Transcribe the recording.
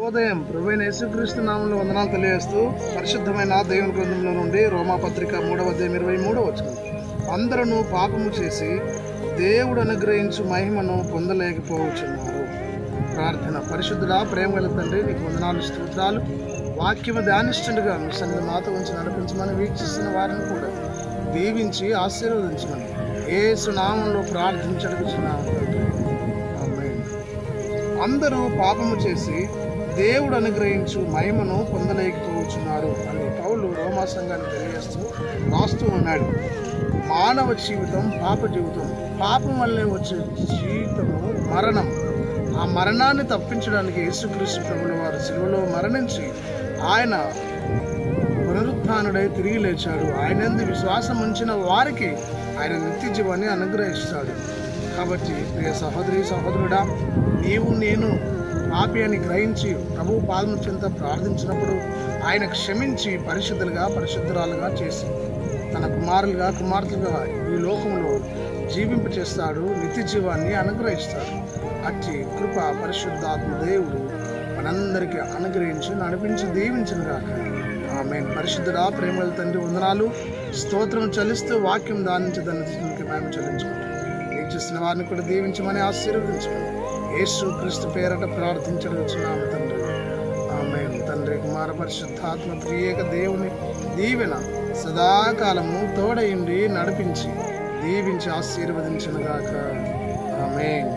ఉదయం ప్రభువైన యేసుక్రీస్తు నామములో వందనాలు తెలియజేస్తూ పరిశుద్ధమైన దేవుని గ్రంథంలో నుండి రోమాపత్రిక 3వ అధ్యాయం 23వ వచనం, అందరూ పాపము చేసి దేవుడు అనుగ్రహించు మహిమను పొందలేకపోవచ్చున్నారు. ప్రార్థన. పరిశుద్ధుడా, ప్రేమగల తండ్రి, నీకు వందనాలు, స్తోత్రాలు. వాక్యము ధ్యానిస్తుండగా మీ సన్నిధి మాతో ఉంచి నడిపించమని, వీక్షిస్తున్న వారిని కూడా దీవించి ఆశీర్వదించమని యేసు నామములో ప్రార్థించడుచున్నాము. ఆమేన్. అందరూ పాపము చేసి దేవుడు అనుగ్రహించు మహిమను పొందలేకపోతున్నారు అని పౌలు రోమా సంఘాన్ని తెలియజేస్తూ రాస్తూ ఉన్నాడు. మానవ జీవితం పాప జీవితం. పాపం వల్లే వచ్చే జీవితము మరణం. ఆ మరణాన్ని తప్పించడానికి యేసుక్రీస్తు ప్రభుల వారు శిలువలో మరణించి ఆయన పునరుత్థానుడై తిరిగి లేచాడు. ఆయనందు విశ్వాసం ఉంచిన వారికి ఆయన నిత్య జీవాన్ని అనుగ్రహిస్తాడు. కాబట్టి ప్రియ సహోదరి, సహోదరుడా, నీవు నేను పాపి అని గ్రహించి ప్రభు పాదము చెంత ప్రార్థించినప్పుడు ఆయన క్షమించి పరిశుద్ధులుగా, పరిశుద్ధురాలుగా చేసి తన కుమారులుగా, కుమార్తెలుగా ఈ లోకంలో జీవింప చేస్తాడు. నిత్య జీవాన్ని అనుగ్రహిస్తాడు. అట్టి కృప పరిశుద్ధాత్మ దేవుడు మనందరికీ అనుగ్రహించి నడిపించి దీవించును గాక. ఆమేన్. పరిశుద్ధుడా, ప్రేమల తండ్రి, వందనాలు, స్తోత్రం చెల్లిస్తూ వాక్యం దానించడానికి మేము చెల్లించుకుంటాం. వీక్షిస్తున్న వారిని కూడా దీవించమని, ఆశీర్వదించమని యేసు క్రీస్తు పేరట ప్రార్థించడుచున్నాము తండ్రి. ఆమేన్. తండ్రి, కుమార పరిశుద్ధాత్మ త్రియేక దేవుని దీవెన సదాకాలము తోడయుండి నడిపించి దీవించి ఆశీర్వదించును గాక. ఆమేన్.